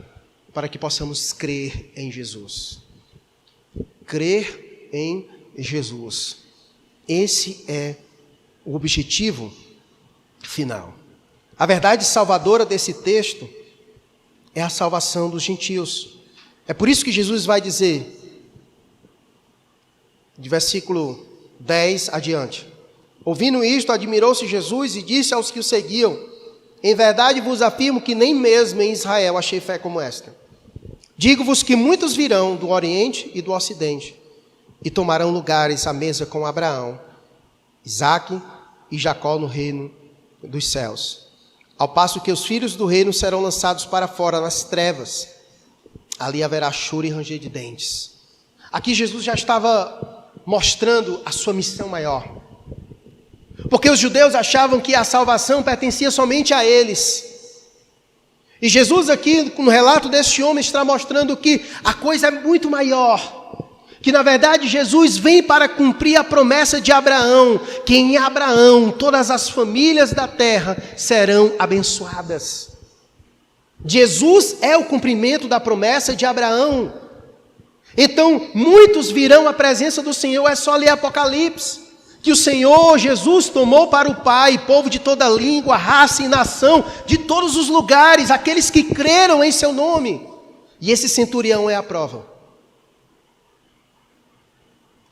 para que possamos crer em Jesus. Crer em Jesus. Esse é o objetivo final. A verdade salvadora desse texto é a salvação dos gentios. É por isso que Jesus vai dizer, de versículo 10 adiante, ouvindo isto, admirou-se Jesus e disse aos que o seguiam, em verdade vos afirmo que nem mesmo em Israel achei fé como esta. Digo-vos que muitos virão do Oriente e do Ocidente e tomarão lugares à mesa com Abraão, Isaque e Jacó no reino dos céus. Ao passo que os filhos do reino serão lançados para fora nas trevas. Ali haverá choro e ranger de dentes. Aqui Jesus já estava mostrando a sua missão maior. Porque os judeus achavam que a salvação pertencia somente a eles. E Jesus aqui, no relato deste homem, está mostrando que a coisa é muito maior. Que na verdade Jesus vem para cumprir a promessa de Abraão, que em Abraão todas as famílias da terra serão abençoadas. Jesus é o cumprimento da promessa de Abraão. Então, muitos virão à presença do Senhor, é só ler Apocalipse, que o Senhor Jesus tomou para o Pai, povo de toda língua, raça e nação, de todos os lugares, aqueles que creram em seu nome. E esse centurião é a prova.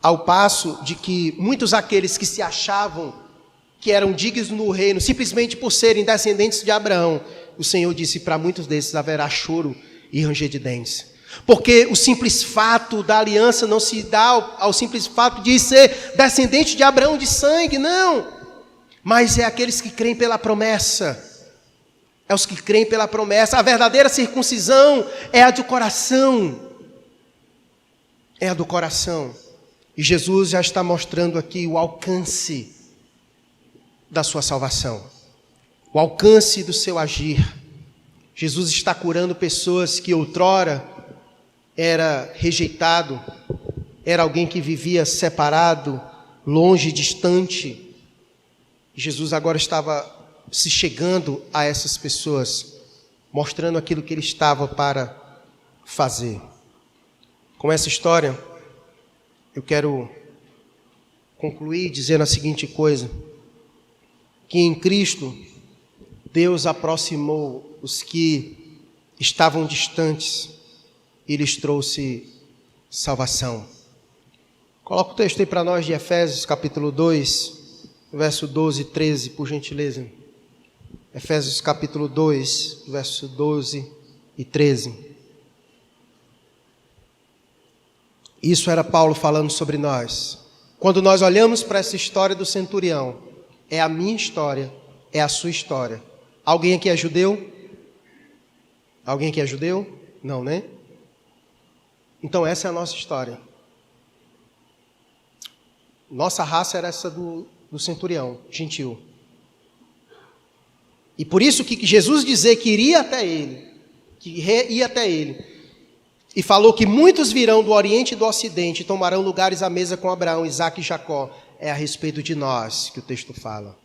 Ao passo de que muitos aqueles que se achavam que eram dignos no reino, simplesmente por serem descendentes de Abraão, o Senhor disse: para muitos desses haverá choro e ranger de dentes. Porque o simples fato da aliança não se dá ao simples fato de ser descendente de Abraão de sangue, não. Mas é aqueles que creem pela promessa. É os que creem pela promessa. A verdadeira circuncisão é a do coração. É a do coração. E Jesus já está mostrando aqui o alcance da sua salvação. O alcance do seu agir. Jesus está curando pessoas que outrora era rejeitado, era alguém que vivia separado, longe, distante. Jesus agora estava se chegando a essas pessoas, mostrando aquilo que ele estava para fazer. Com essa história, eu quero concluir dizendo a seguinte coisa: que em Cristo, Deus aproximou os que estavam distantes e lhes trouxe salvação. Coloca o texto aí para nós de Efésios capítulo 2, verso 12 e 13, por gentileza. Efésios capítulo 2, verso 12 e 13. Isso era Paulo falando sobre nós. Quando nós olhamos para essa história do centurião, é a minha história, é a sua história. Alguém aqui é judeu? Alguém aqui é judeu? Não, né? Então essa é a nossa história. Nossa raça era essa do centurião, gentil. E por isso que Jesus dizer que iria até ele, e falou que muitos virão do Oriente e do Ocidente e tomarão lugares à mesa com Abraão, Isaque e Jacó, é a respeito de nós que o texto fala.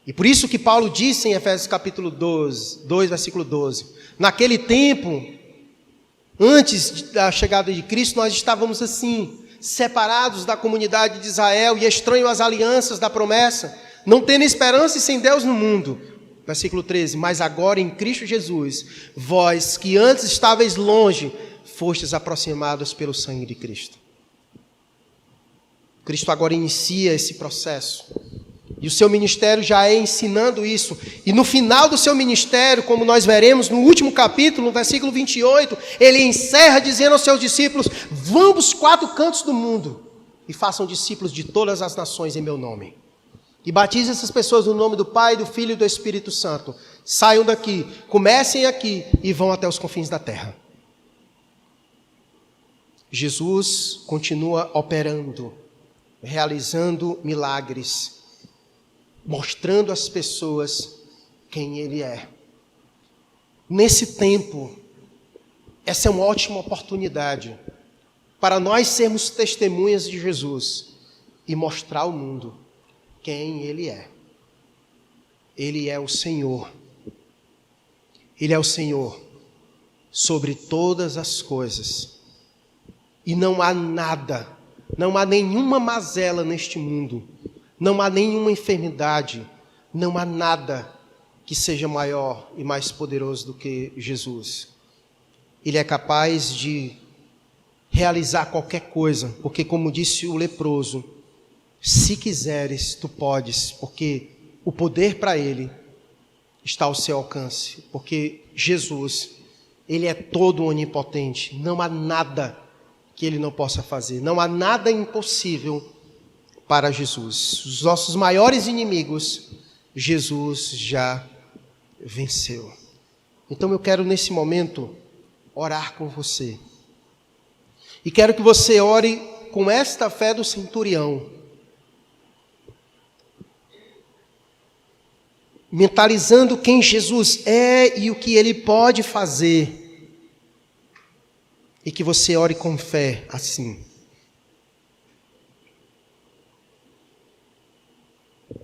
E por isso que Paulo disse em Efésios capítulo 2, versículo 12, naquele tempo, antes da chegada de Cristo, nós estávamos assim, separados da comunidade de Israel e estranhos às alianças da promessa, não tendo esperança e sem Deus no mundo. Versículo 13, mas agora em Cristo Jesus, vós que antes estáveis longe, fostes aproximados pelo sangue de Cristo. Cristo agora inicia esse processo. E o seu ministério já é ensinando isso. E no final do seu ministério, como nós veremos no último capítulo, no versículo 28, ele encerra dizendo aos seus discípulos: vão para os 4 cantos do mundo e façam discípulos de todas as nações em meu nome. E batizem essas pessoas no nome do Pai, do Filho e do Espírito Santo. Saiam daqui, comecem aqui e vão até os confins da terra. Jesus continua operando, realizando milagres, mostrando às pessoas quem Ele é. Nesse tempo, essa é uma ótima oportunidade para nós sermos testemunhas de Jesus e mostrar ao mundo quem Ele é. Ele é o Senhor. Ele é o Senhor sobre todas as coisas. E não há nada, não há nenhuma mazela neste mundo, não há nenhuma enfermidade, não há nada que seja maior e mais poderoso do que Jesus. Ele é capaz de realizar qualquer coisa, porque como disse o leproso, se quiseres, tu podes, porque o poder para Ele está ao seu alcance, porque Jesus, Ele é todo onipotente, não há nada que Ele não possa fazer, não há nada impossível para Jesus. Os nossos maiores inimigos, Jesus já venceu. Então eu quero nesse momento orar com você. E quero que você ore com esta fé do centurião, mentalizando quem Jesus é e o que Ele pode fazer. E que você ore com fé assim.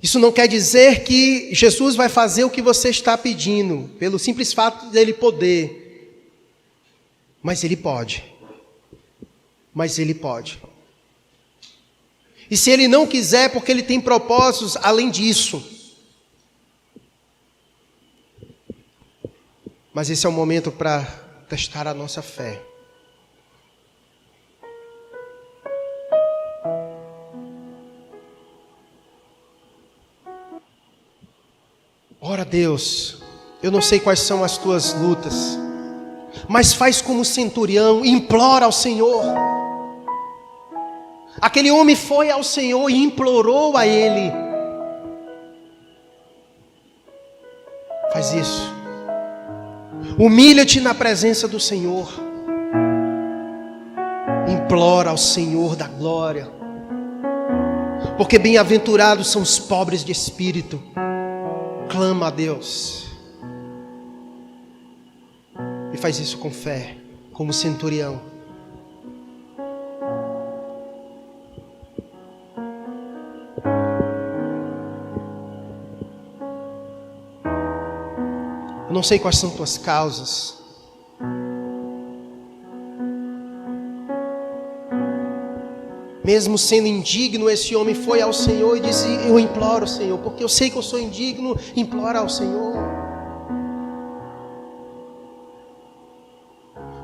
Isso não quer dizer que Jesus vai fazer o que você está pedindo, pelo simples fato dele poder. Mas Ele pode. mas Ele pode. E se Ele não quiser, porque Ele tem propósitos além disso. Mas esse é o momento para testar a nossa fé. Ora, Deus, eu não sei quais são as tuas lutas, mas faz como centurião, implora ao Senhor. Aquele homem foi ao Senhor e implorou a Ele. Faz isso. Humilha-te na presença do Senhor. Implora ao Senhor da glória. Porque bem-aventurados são os pobres de espírito. Clama a Deus. E faz isso com fé, como centurião. Eu não sei quais são tuas causas. Mesmo sendo indigno, esse homem foi ao Senhor e disse: eu imploro, Senhor, porque eu sei que eu sou indigno, implora ao Senhor.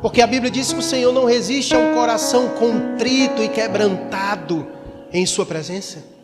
Porque a Bíblia diz que o Senhor não resiste a um coração contrito e quebrantado em sua presença.